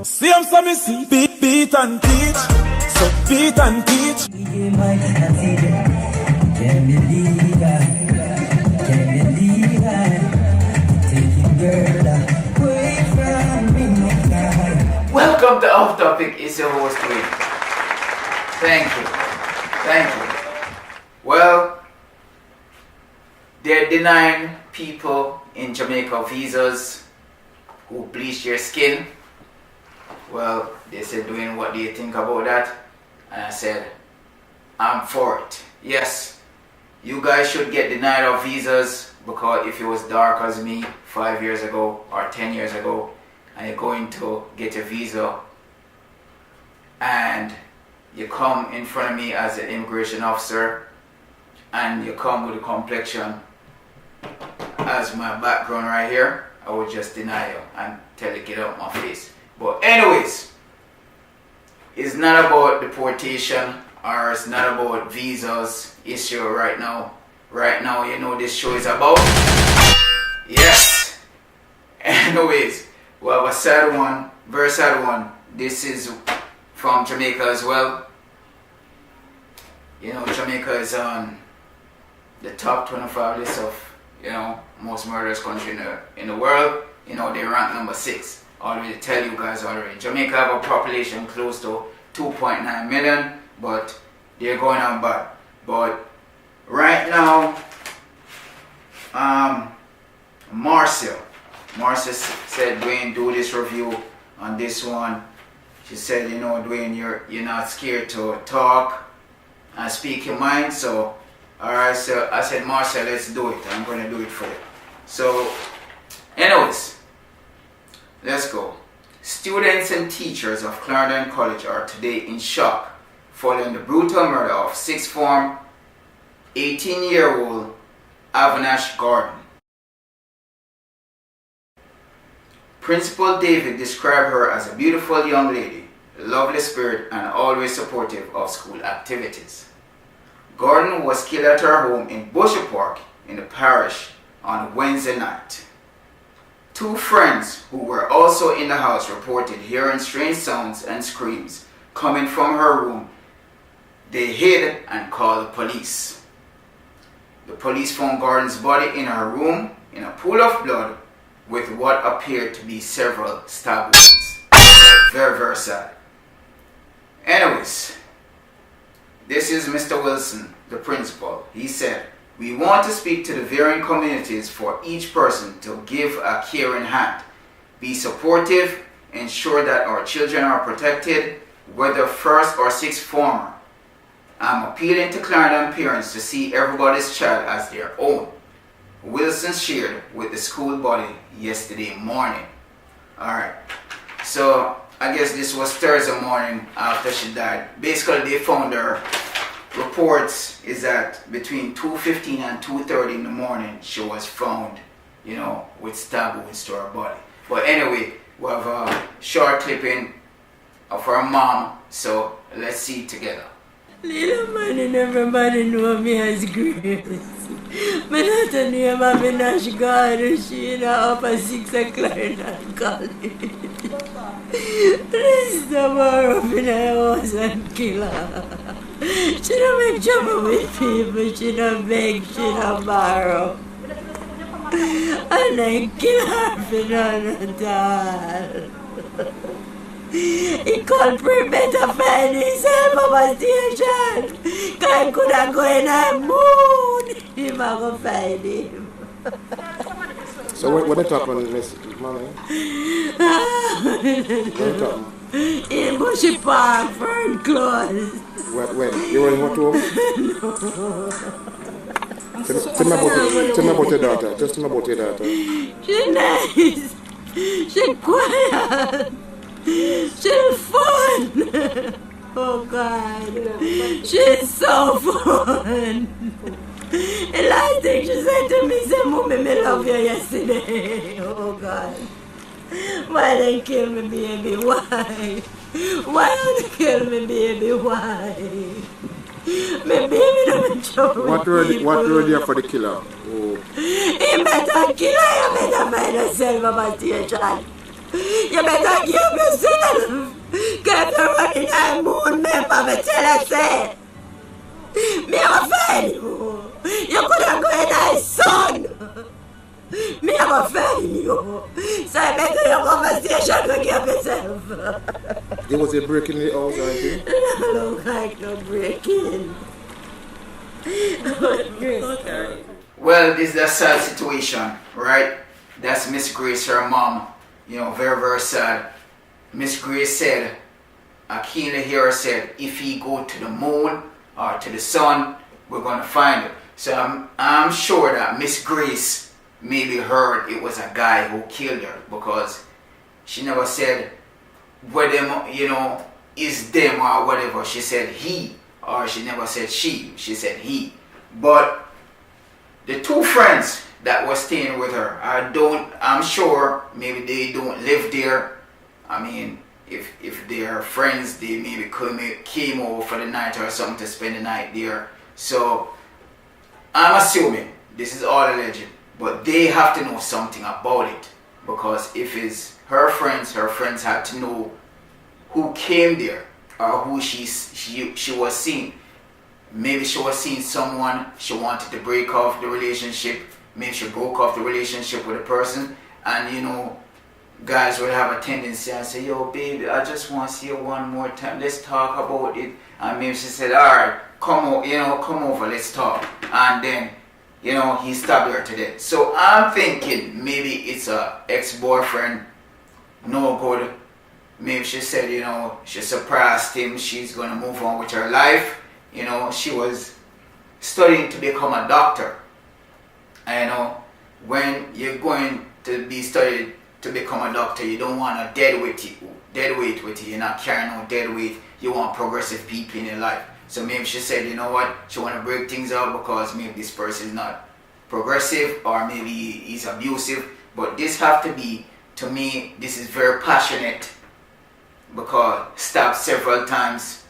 Same some see, beat and teach. So beat and teach. Can't believe I taking girl away from me. Welcome to Off Topic. It's your host Wayne. Thank you. Well, they're denying people in Jamaica visas who bleach their skin. Well, they said, Dwayne, what do you think about that? And I said, I'm for it. Yes, you guys should get denied of visas, because if you was dark as me 5 years ago or 10 years ago and you're going to get a visa and you come in front of me as an immigration officer and you come with a complexion as my background right here, I would just deny you and tell you get out my face. But anyways, it's not about deportation or it's not about visas issue right now. Right now, you know this show is about? Yes. Anyways, we have a sad one, very sad one. This is from Jamaica as well. You know, Jamaica is on the top 25 list of, you know, most murderous country in the world. You know, they rank number 6. Already tell you guys already. Jamaica have a population close to 2.9 million, but they're going on bad. But right now, Marcia said, Dwayne, do this review on this one. She said, you know, Dwayne, you're not scared to talk and speak your mind. So, alright, so I said, Marcia, let's do it. I'm going to do it for you. So, anyways, let's go. Students and teachers of Clarendon College are today in shock following the brutal murder of sixth form 18-year-old Avinash Gordon. Principal David described her as a beautiful young lady, a lovely spirit, and always supportive of school activities. Gordon was killed at her home in Bushy Park in the parish on Wednesday night. Two friends who were also in the house reported hearing strange sounds and screams coming from her room. They hid and called the police. The police found Gordon's body in her room in a pool of blood with what appeared to be several stab wounds. Very, very sad. Anyways, this is Mr. Wilson, the principal. He said, we want to speak to the varying communities for each person to give a caring hand, be supportive, ensure that our children are protected, whether first or sixth former. I'm appealing to Clarendon parents to see everybody's child as their own. Wilson shared with the school body yesterday morning. Alright, so I guess this was Thursday morning after she died. Basically, they found her. Reports is that between 2:15 and 2:30 in the morning she was found, you know, with stab wounds to her body. But anyway, we have a short clipping of her mom, so let's see it together. Little man and everybody know me as Grace. My daughter name Avinash Gordon, she in the upper 6 of Clarendon College. Please don't borrow in her house and kill her. She don't make trouble with people, she don't beg, she don't borrow. And I kill her for none at all. He called Prevent to find himself up a station. Cause I could have go in a moon. He might go find him. So what happened, Miss Molly? What happened? In Bushy Park, Fern Close. When? You were in what room? No. Tell me about your daughter. Just tell me about your daughter. She's nice. She's quiet. She's fun. Oh God. She's so fun. The last thing she said to me, said, Mommy, I love you yesterday. Oh God. Why they kill me, baby? Why? Why don't they kill me, baby? Why? My baby don't trouble. What were you for the killer? Oh. He better kill her, you better mind yourself about your child. You better keep yourself. Get the running eye moon member me tell her say. Me offend you. You could have gone my son. Me have offend you. So I beg your conversation to keep yourself. There was a break in the house or anything? It look like no breaking. Well, this is a sad situation, right? That's Miss Grace, her mom. You know, very, very sad. Miss Grace said, I keenly hear her said, if he go to the moon or to the sun, we're going to find him. So I'm sure that Miss Grace maybe heard it was a guy who killed her, because she never said whether, you know, is them or whatever. She said he, or she never said she said he. But the two friends that were staying with her, I'm sure maybe they don't live there. I mean, if they are friends, they maybe came over for the night or something to spend the night there. So I'm assuming, this is all alleged, but they have to know something about it, because if it's her friends had to know who came there or who she was seeing. Maybe she was seeing someone, she wanted to break off the relationship. Maybe she broke off the relationship with a person, and you know, guys would have a tendency and say, yo baby, I just want to see you one more time, let's talk about it. And maybe she said, alright, come over, let's talk. And then, you know, he stabbed her to death. So I'm thinking maybe it's a ex-boyfriend, no good. Maybe she said, you know, she surprised him, she's going to move on with her life. You know, she was studying to become a doctor. And you know, when you're going to be studied to become a doctor, you don't want a dead weight with you. You're not carrying no dead weight. You want progressive people in your life. So maybe she said, you know what, she want to break things up because maybe this person is not progressive, or maybe he's abusive. But this have to be, to me, this is very passionate, because stabbed several times.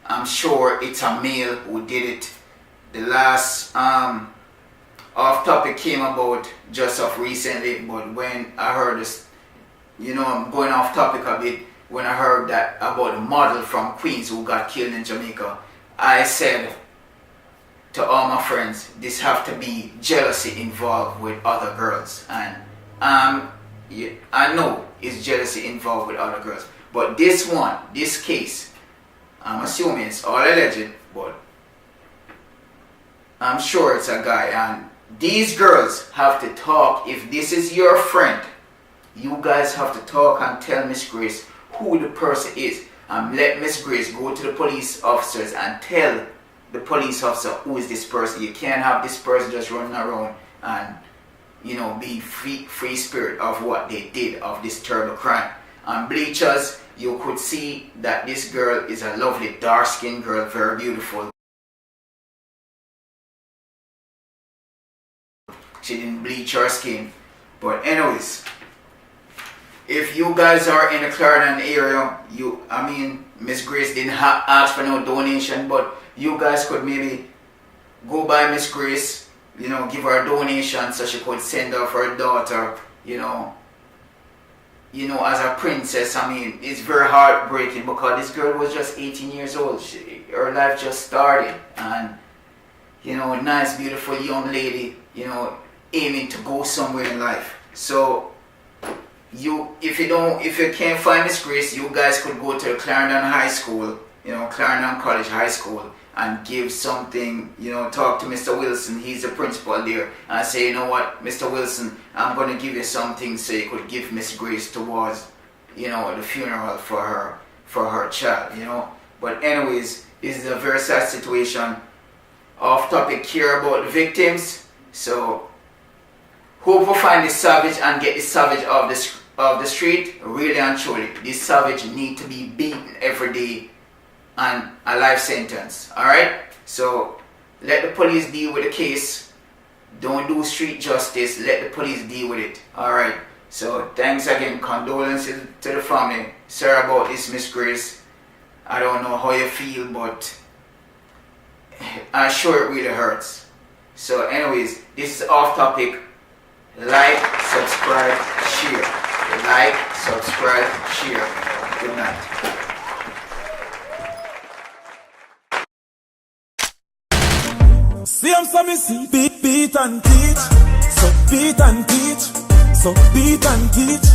I'm sure it's a male who did it. The last off topic came about just of recently, but when I heard this, you know, I'm going off topic a bit, when I heard that about a model from Queens who got killed in Jamaica, I said to all my friends, this have to be jealousy involved with other girls. And yeah, I know it's jealousy involved with other girls, but this case, I'm assuming it's all alleged, but I'm sure it's a guy. And these girls have to talk. If this is your friend, you guys have to talk and tell Miss Grace who the person is. And let Miss Grace go to the police officers and tell the police officer who is this person. You can't have this person just running around and, you know, be free spirit of what they did, of this terrible crime. And bleachers, you could see that this girl is a lovely dark-skinned girl, very beautiful. She didn't bleach her skin. But anyways, if you guys are in the Clarendon area, Miss Grace didn't ask for no donation, but you guys could maybe go by Miss Grace, you know, give her a donation so she could send off her daughter, you know, as a princess. I mean, it's very heartbreaking, because this girl was just 18 years old. Her life just started, and, you know, a nice, beautiful young lady, you know, aiming to go somewhere in life. So, if you can't find Miss Grace, you guys could go to Clarendon High School, you know, Clarendon College High School, and give something, you know, talk to Mr. Wilson, he's the principal there, and say, you know what, Mr. Wilson, I'm going to give you something so you could give Miss Grace towards, you know, the funeral for her child, you know. But anyways, this is a very sad situation. Off topic here about the victims. So, hope we find this savage and get this savage off the street. Really and truly, this savage need to be beaten every day and a life sentence. Alright? So let the police deal with the case. Don't do street justice. Let the police deal with it. Alright? So thanks again. Condolences to the family. Sorry about this, Miss Grace. I don't know how you feel, but I'm sure it really hurts. So anyways, this is off topic. Like, subscribe, share. Like, subscribe. subscribe, share. Good night. See, I'm some see, beat and teach. So beat and teach. So beat and teach.